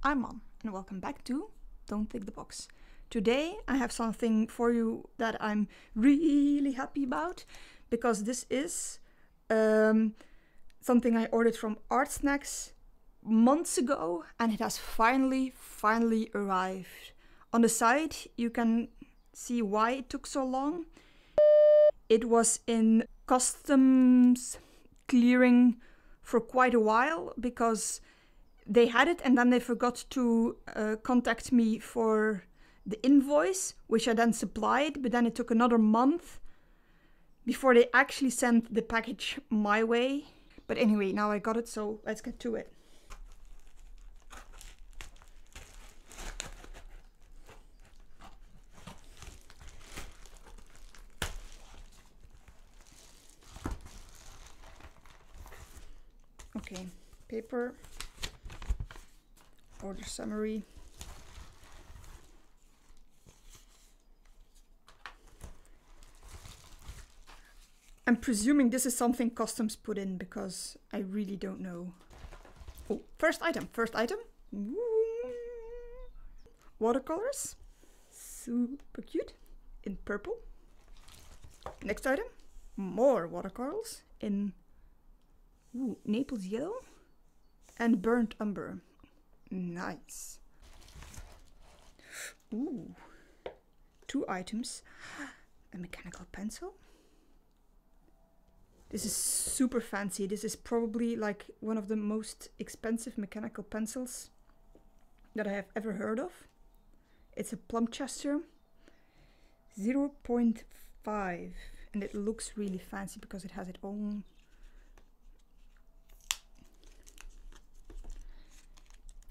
I'm Mon, and welcome back to Don't Tick the Box. Today I have something for you that I'm really happy about, because this is something I ordered from Art Snacks months ago, and it has finally arrived. On the side you can see why it took so long. It was in customs clearing for quite a while because they had it and then they forgot to contact me for the invoice, which I then supplied, but then it took another month before they actually sent the package my way. But anyway, now I got it, so let's get to it. Okay, paper, order summary. I'm presuming this is something customs put in because I really don't know. Oh, first item. Ooh. Watercolors, super cute, in purple. Next item, more watercolors in Naples yellow and burnt umber. Nice. Ooh, 2 items. A mechanical pencil. This is super fancy. This is probably like one of the most expensive mechanical pencils that I have ever heard of. It's a Plumchester 0.5, and it looks really fancy because it has its own.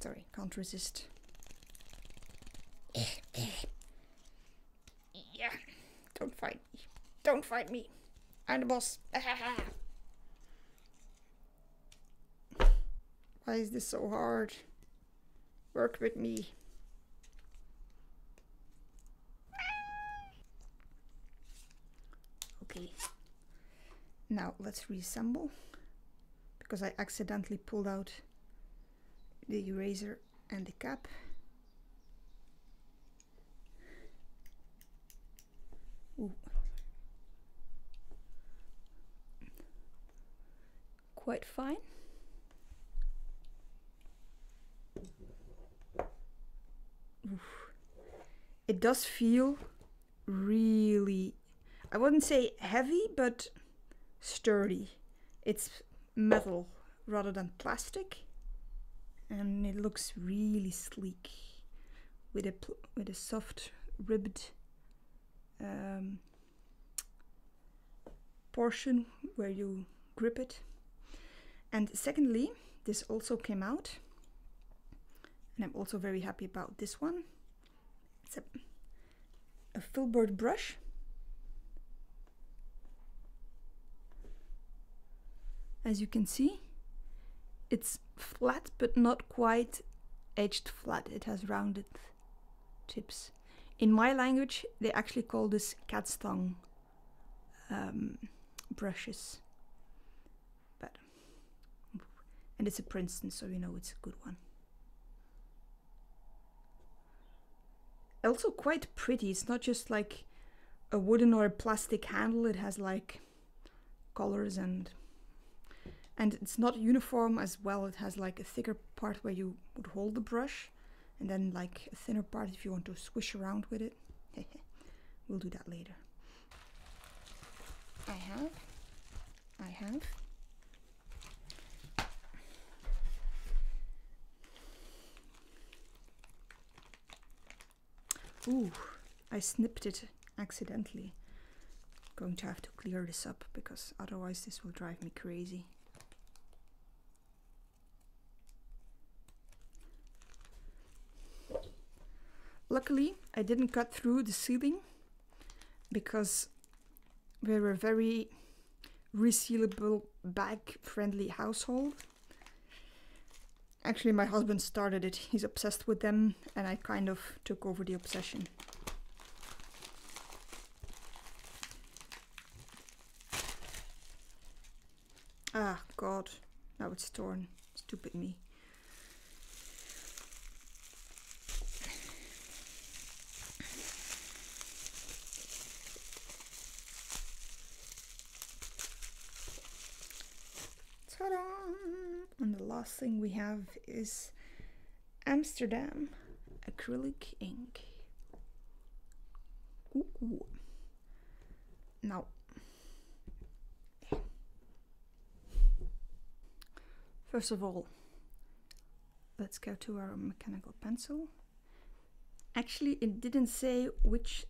Sorry, can't resist. Yeah, don't fight me. Don't fight me. I'm the boss. Why is this so hard? Work with me. Okay. Now let's reassemble, because I accidentally pulled out the eraser and the cap. Ooh. Quite fine. Oof. It does feel really, I wouldn't say heavy, but sturdy. It's metal rather than plastic, and it looks really sleek with a soft ribbed portion where you grip it. And secondly, this also came out, and I'm also very happy about this one. It's a filbert brush. As you can see, it's flat but not quite edged flat. It has rounded tips. In my language, they actually call this cat's tongue brushes. And it's a Princeton, so you know it's a good one. Also quite pretty. It's not just like a wooden or a plastic handle. It has like colors and it's not uniform as well. It has like a thicker part where you would hold the brush, and then like a thinner part if you want to swish around with it. We'll do that later. I have ooh, I snipped it accidentally. Going to have to clear this up because otherwise this will drive me crazy. Luckily, I didn't cut through the ceiling because we're a very resealable bag-friendly household. Actually, my husband started it. He's obsessed with them, and I kind of took over the obsession. Ah, God. Now it's torn. Stupid me. last thing we have is Amsterdam acrylic ink. Ooh. Now, first of all, let's go to our mechanical pencil. Actually, it didn't say which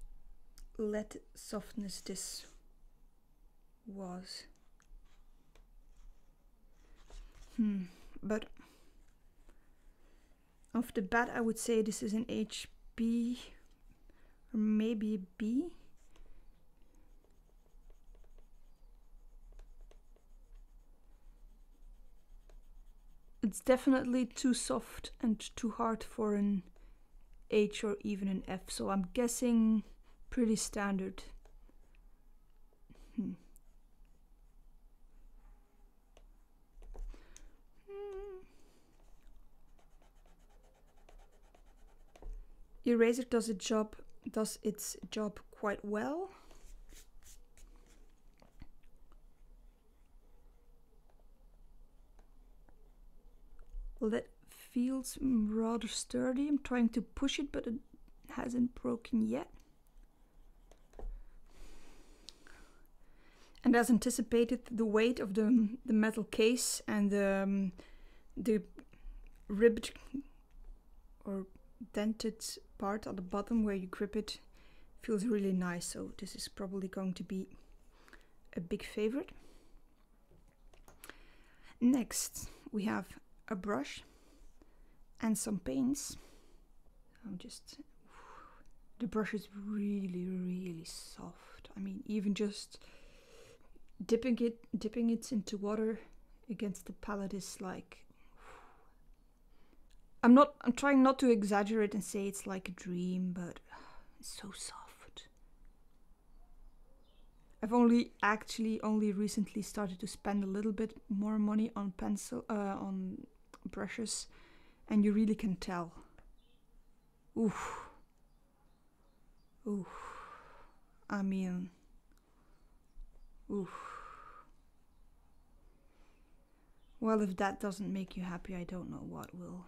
lead softness this was. But off the bat, I would say this is an HB or maybe a B. It's definitely too soft and too hard for an H or even an F, so I'm guessing pretty standard. Eraser does its job quite well. Well, that feels rather sturdy. I'm trying to push it, but it hasn't broken yet. And as anticipated, the weight of the metal case and the ribbed or dented part at the bottom where you grip it feels really nice, so this is probably going to be a big favorite. Next we have a brush and some paints. The brush is really soft. I mean, even just dipping it into water against the palette is like, I'm trying not to exaggerate and say it's like a dream, but it's so soft. I've only recently started to spend a little bit more money on on brushes, and you really can tell. Oof. I mean, oof. Well, if that doesn't make you happy, I don't know what will.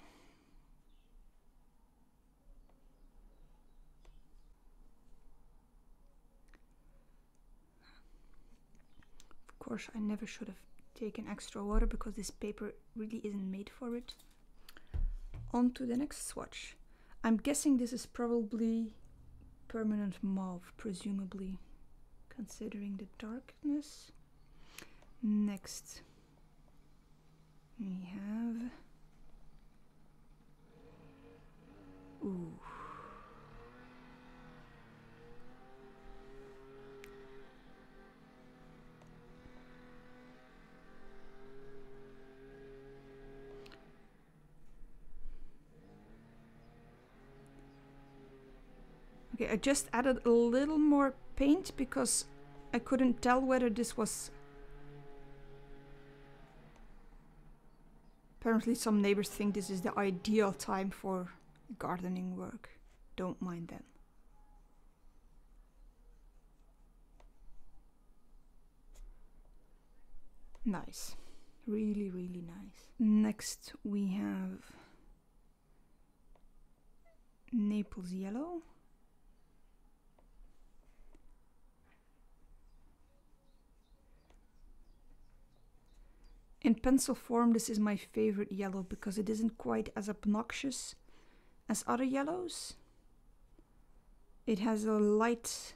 Of course, I never should have taken extra water because this paper really isn't made for it. On to the next swatch. I'm guessing this is probably permanent mauve, presumably, considering the darkness. Next we have, ooh, okay, I just added a little more paint because I couldn't tell whether this was... Apparently some neighbors think this is the ideal time for gardening work. Don't mind them. Nice. Really nice. Next we have Naples yellow. In pencil form, this is my favorite yellow because it isn't quite as obnoxious as other yellows. It has a light...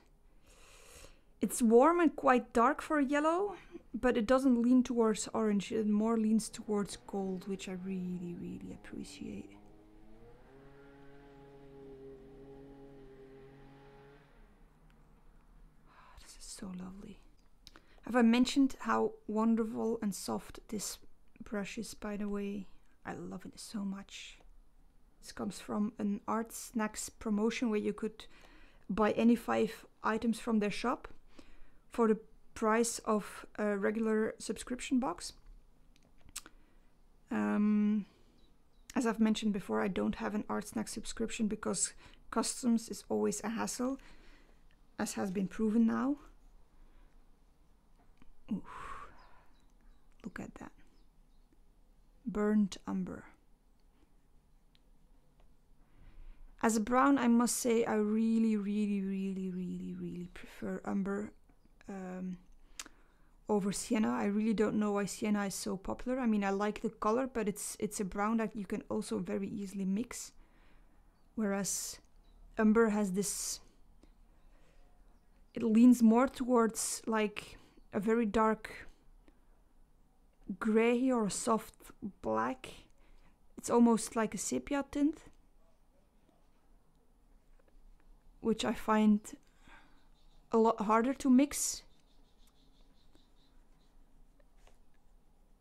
It's warm and quite dark for a yellow, but it doesn't lean towards orange. It more leans towards gold, which I really appreciate. This is so lovely. Have I mentioned how wonderful and soft this brush is, by the way? I love it so much. This comes from an Art Snacks promotion where you could buy any 5 items from their shop for the price of a regular subscription box. As I've mentioned before, I don't have an Art Snacks subscription because customs is always a hassle, as has been proven now. Oof. Look at that. Burnt Umber. As a brown, I must say I really prefer Umber over Sienna. I really don't know why Sienna is so popular. I mean, I like the color, but it's a brown that you can also very easily mix. Whereas Umber has this, it leans more towards like a very dark grey or a soft black. It's almost like a sepia tint, which I find a lot harder to mix.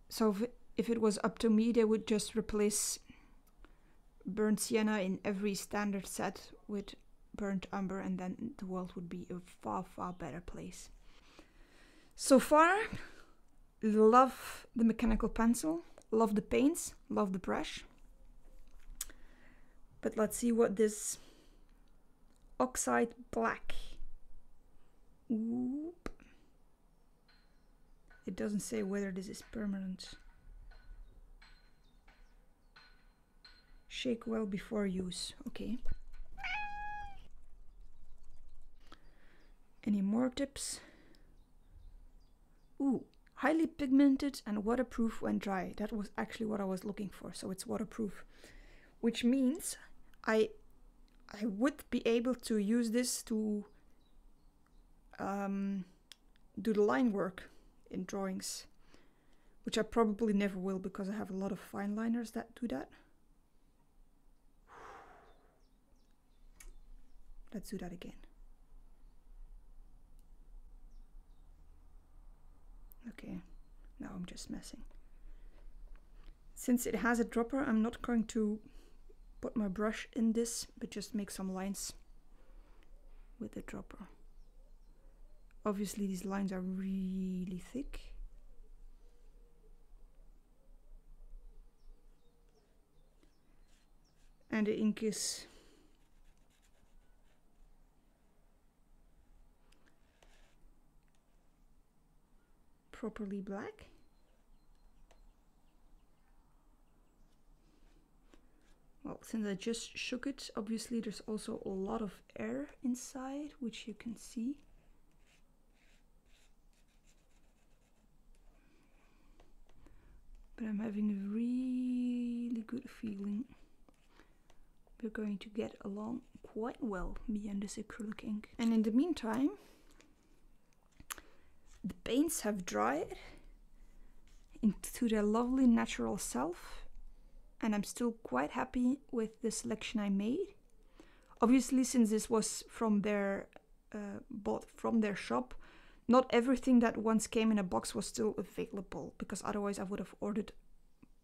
So if it was up to me, they would just replace Burnt Sienna in every standard set with Burnt Umber, and then the world would be a far better place. So far, love the mechanical pencil, love the paints, love the brush. But let's see what this Oxide Black. Oop. It doesn't say whether this is permanent. Shake well before use. Okay. Any more tips? Ooh, highly pigmented and waterproof when dry. That was actually what I was looking for. So it's waterproof, which means I would be able to use this to do the line work in drawings, which I probably never will because I have a lot of fine liners that do that. Let's do that again. Okay, now I'm just messing. Since it has a dropper, I'm not going to put my brush in this, but just make some lines with the dropper. Obviously these lines are really thick. And the ink is properly black. Well, since I just shook it, obviously there's also a lot of air inside, which you can see. But I'm having a really good feeling we're going to get along quite well, me and this acrylic ink. And in the meantime, the paints have dried into their lovely natural self, and I'm still quite happy with the selection I made. Obviously, since this was from their bought from their shop, not everything that once came in a box was still available, because otherwise I would have ordered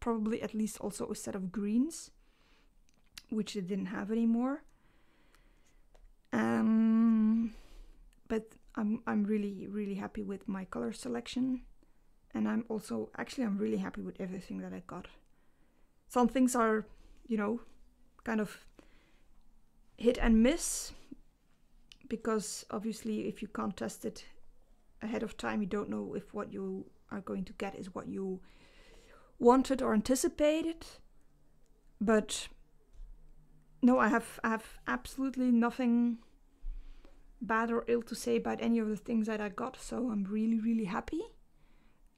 probably at least also a set of greens, which they didn't have anymore. But I'm really happy with my color selection, and I'm really happy with everything that I got. Some things are, you know, kind of hit and miss, because obviously if you can't test it ahead of time, you don't know if what you are going to get is what you wanted or anticipated. But no, I have absolutely nothing bad or ill to say about any of the things that I got, so I'm really happy.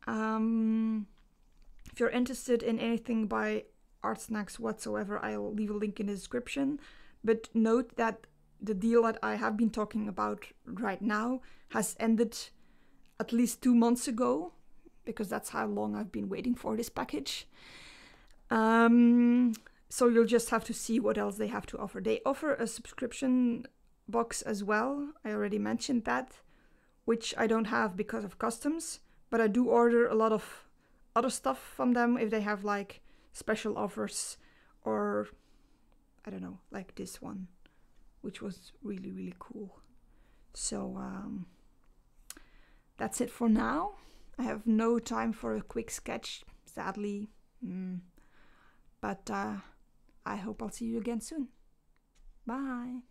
If you're interested in anything by Artsnax whatsoever, I'll leave a link in the description. But note that the deal that I have been talking about right now has ended at least 2 months ago, because that's how long I've been waiting for this package. So you'll just have to see what else they have to offer. They offer a subscription box as well. I already mentioned that, which I don't have because of customs, but I do order a lot of other stuff from them if they have like special offers, or I don't know, like this one, which was really cool. So that's it for now. I have no time for a quick sketch, sadly, but I hope I'll see you again soon. Bye.